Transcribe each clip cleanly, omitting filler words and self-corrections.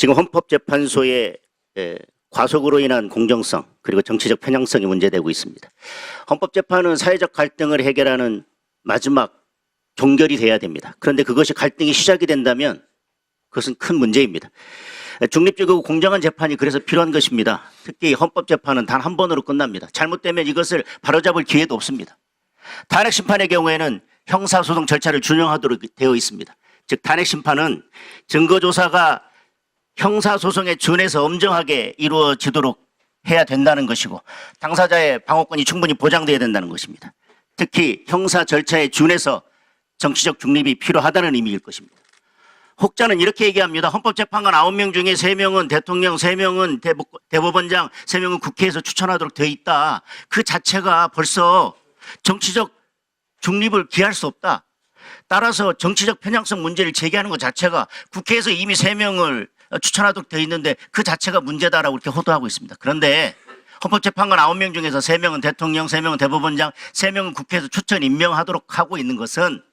지금 헌법재판소의 과속으로 인한 공정성 그리고 정치적 편향성이 문제되고 있습니다. 헌법재판은 사회적 갈등을 해결하는 마지막 종결이 돼야 됩니다. 그런데 그것이 갈등이 시작이 된다면 그것은 큰 문제입니다. 중립적이고 공정한 재판이 그래서 필요한 것입니다. 특히 헌법재판은 단 한 번으로 끝납니다. 잘못되면 이것을 바로잡을 기회도 없습니다. 탄핵심판의 경우에는 형사소송 절차를 준용하도록 되어 있습니다. 즉 탄핵심판은 증거조사가 형사소송에 준해서 엄정하게 이루어지도록 해야 된다는 것이고 당사자의 방어권이 충분히 보장되어야 된다는 것입니다. 특히 형사 절차에 준해서 정치적 중립이 필요하다는 의미일 것입니다. 혹자는 이렇게 얘기합니다. 헌법재판관 9명 중에 3명은 대통령, 3명은 대법원장, 3명은 국회에서 추천하도록 되어 있다. 그 자체가 벌써 정치적 중립을 기할 수 없다. 따라서 정치적 편향성 문제를 제기하는 것 자체가 국회에서 이미 3명을 추천하도록 되어 있는데 그 자체가 문제다라고 이렇게 호도하고 있습니다. 그런데 헌법재판관 9명 중에서 3명은 대통령, 3명은 대법원장, 3명은 국회에서 추천 임명하도록 하고 있는 것은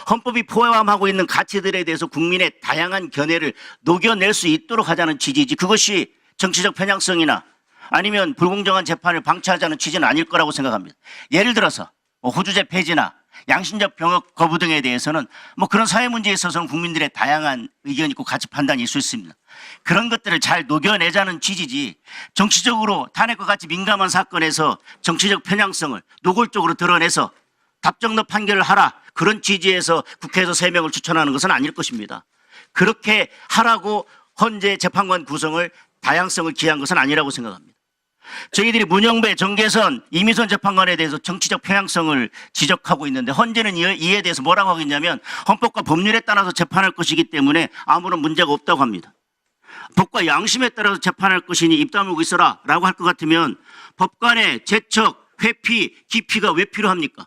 헌법이 포함하고 있는 가치들에 대해서 국민의 다양한 견해를 녹여낼 수 있도록 하자는 취지이지 그것이 정치적 편향성이나 아니면 불공정한 재판을 방치하자는 취지는 아닐 거라고 생각합니다. 예를 들어서 호주제 폐지나 양심적 병역 거부 등에 대해서는 그런 사회 문제에 있어서는 국민들의 다양한 의견이 있고 가치 판단이 있을 수 있습니다. 그런 것들을 잘 녹여내자는 취지지 정치적으로 탄핵과 같이 민감한 사건에서 정치적 편향성을 노골적으로 드러내서 답정너 판결을 하라 그런 취지에서 국회에서 3명을 추천하는 것은 아닐 것입니다. 그렇게 하라고 헌재 재판관 구성을 다양성을 기한 것은 아니라고 생각합니다. 저희들이 문영배, 정계선, 이미선 재판관에 대해서 정치적 편향성을 지적하고 있는데 헌재는 이에 대해서 뭐라고 하고 있냐면 헌법과 법률에 따라서 재판할 것이기 때문에 아무런 문제가 없다고 합니다. 법과 양심에 따라서 재판할 것이니 입 다물고 있어라 라고 할 것 같으면 법관의 제척, 회피, 기피가 왜 필요합니까?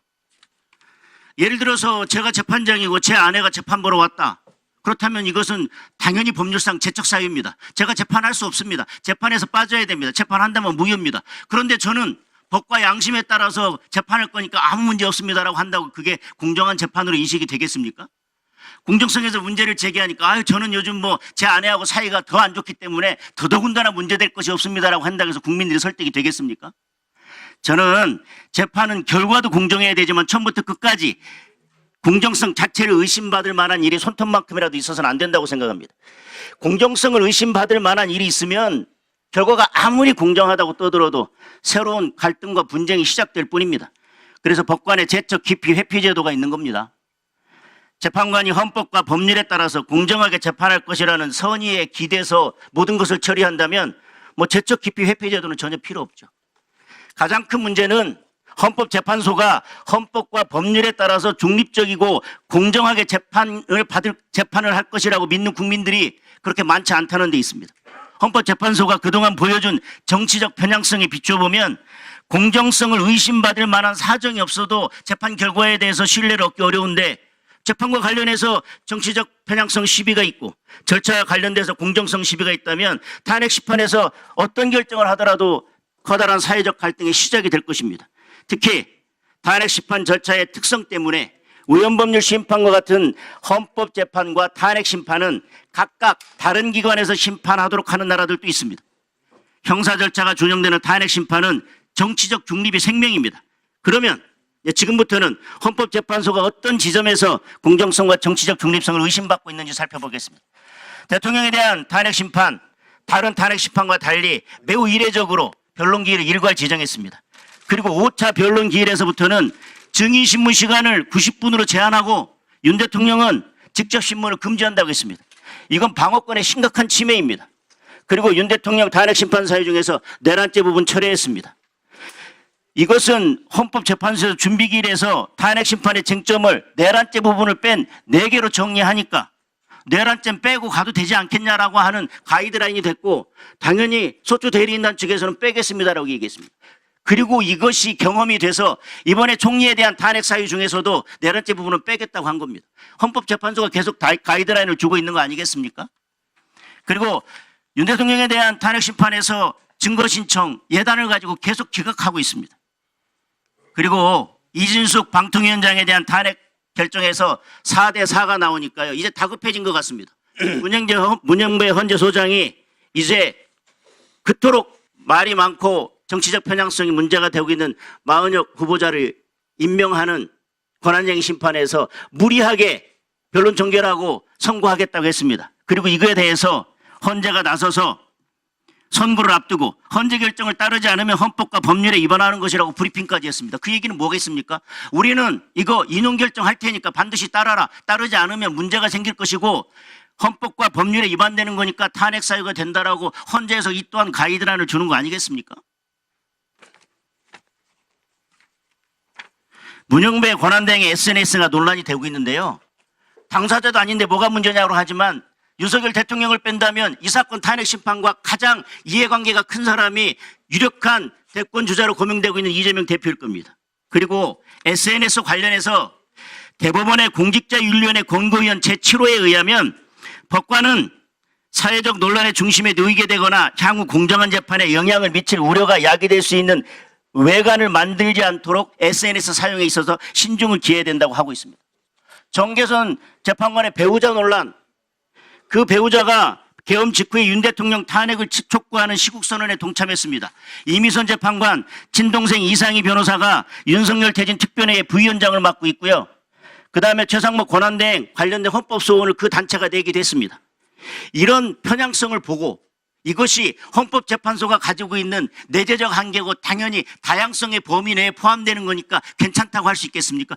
예를 들어서 제가 재판장이고 제 아내가 재판 보러 왔다. 그렇다면 이것은 당연히 법률상 제척 사유입니다. 제가 재판할 수 없습니다. 재판에서 빠져야 됩니다. 재판한다면 무효입니다. 그런데 저는 법과 양심에 따라서 재판할 거니까 아무 문제 없습니다라고 한다고 그게 공정한 재판으로 인식이 되겠습니까? 공정성에서 문제를 제기하니까 저는 요즘 제 아내하고 사이가 더 안 좋기 때문에 더더군다나 문제될 것이 없습니다라고 한다고 해서 국민들이 설득이 되겠습니까? 저는 재판은 결과도 공정해야 되지만 처음부터 끝까지 공정성 자체를 의심받을 만한 일이 손톱만큼이라도 있어서는 안 된다고 생각합니다. 공정성을 의심받을 만한 일이 있으면 결과가 아무리 공정하다고 떠들어도 새로운 갈등과 분쟁이 시작될 뿐입니다. 그래서 법관의 제척, 기피, 회피 제도가 있는 겁니다. 재판관이 헌법과 법률에 따라서 공정하게 재판할 것이라는 선의에 기대서 모든 것을 처리한다면 제척, 기피, 회피 제도는 전혀 필요 없죠. 가장 큰 문제는 헌법재판소가 헌법과 법률에 따라서 중립적이고 공정하게 재판을 할 것이라고 믿는 국민들이 그렇게 많지 않다는 데 있습니다. 헌법재판소가 그동안 보여준 정치적 편향성에 비춰보면 공정성을 의심받을 만한 사정이 없어도 재판 결과에 대해서 신뢰를 얻기 어려운데 재판과 관련해서 정치적 편향성 시비가 있고 절차와 관련돼서 공정성 시비가 있다면 탄핵 심판에서 어떤 결정을 하더라도 커다란 사회적 갈등의 시작이 될 것입니다. 특히 탄핵 심판 절차의 특성 때문에 위헌법률 심판과 같은 헌법재판과 탄핵 심판은 각각 다른 기관에서 심판하도록 하는 나라들도 있습니다. 형사 절차가 준용되는 탄핵 심판은 정치적 중립이 생명입니다. 그러면 지금부터는 헌법재판소가 어떤 지점에서 공정성과 정치적 중립성을 의심받고 있는지 살펴보겠습니다. 대통령에 대한 탄핵 심판, 다른 탄핵 심판과 달리 매우 이례적으로 변론기일을 일괄 지정했습니다. 그리고 5차 변론기일에서부터는 증인신문 시간을 90분으로 제한하고 윤 대통령은 직접 신문을 금지한다고 했습니다. 이건 방어권의 심각한 침해입니다. 그리고 윤 대통령 탄핵 심판 사유 중에서 내란죄 부분 철회했습니다. 이것은 헌법재판소에서 준비기일에서 탄핵 심판의 쟁점을 내란죄 부분을 뺀 4개로 정리하니까 내란죄 빼고 가도 되지 않겠냐라고 하는 가이드라인이 됐고 당연히 소추 대리인단 측에서는 빼겠습니다라고 얘기했습니다. 그리고 이것이 경험이 돼서 이번에 총리에 대한 탄핵 사유 중에서도 내란죄 부분을 빼겠다고 한 겁니다. 헌법재판소가 계속 가이드라인을 주고 있는 거 아니겠습니까? 그리고 윤 대통령에 대한 탄핵 심판에서 증거 신청 예단을 가지고 계속 기각하고 있습니다. 그리고 이진숙 방통위원장에 대한 탄핵 결정에서 4대 4가 나오니까요. 이제 다급해진 것 같습니다. 문영배 헌재 소장이 이제 그토록 말이 많고 정치적 편향성이 문제가 되고 있는 마은혁 후보자를 임명하는 권한쟁의 심판에서 무리하게 변론 종결하고 선고하겠다고 했습니다. 그리고 이거에 대해서 헌재가 나서서 선고를 앞두고 헌재 결정을 따르지 않으면 헌법과 법률에 위반하는 것이라고 브리핑까지 했습니다. 그 얘기는 뭐겠습니까? 우리는 이거 인용 결정할 테니까 반드시 따라라. 따르지 않으면 문제가 생길 것이고 헌법과 법률에 위반되는 거니까 탄핵 사유가 된다라고 헌재에서 이 또한 가이드라인을 주는 거 아니겠습니까? 문영배 권한대행의 SNS가 논란이 되고 있는데요. 당사자도 아닌데 뭐가 문제냐고 하지만 윤석열 대통령을 뺀다면 이 사건 탄핵 심판과 가장 이해관계가 큰 사람이 유력한 대권 주자로 고명되고 있는 이재명 대표일 겁니다. 그리고 SNS 관련해서 대법원의 공직자윤리위원회 권고위원 제7호에 의하면 법관은 사회적 논란의 중심에 놓이게 되거나 향후 공정한 재판에 영향을 미칠 우려가 야기될 수 있는 외관을 만들지 않도록 SNS 사용에 있어서 신중을 기해야 된다고 하고 있습니다. 정계선 재판관의 배우자 논란, 그 배우자가 계엄 직후에 윤 대통령 탄핵을 촉구하는 시국선언에 동참했습니다. 이미선 재판관, 친동생 이상희 변호사가 윤석열 퇴진 특별회의 부위원장을 맡고 있고요. 그다음에 최상목 권한대행 관련된 헌법소원을 그 단체가 내기도 했습니다. 이런 편향성을 보고 이것이 헌법재판소가 가지고 있는 내재적 한계고 당연히 다양성의 범위 내에 포함되는 거니까 괜찮다고 할 수 있겠습니까?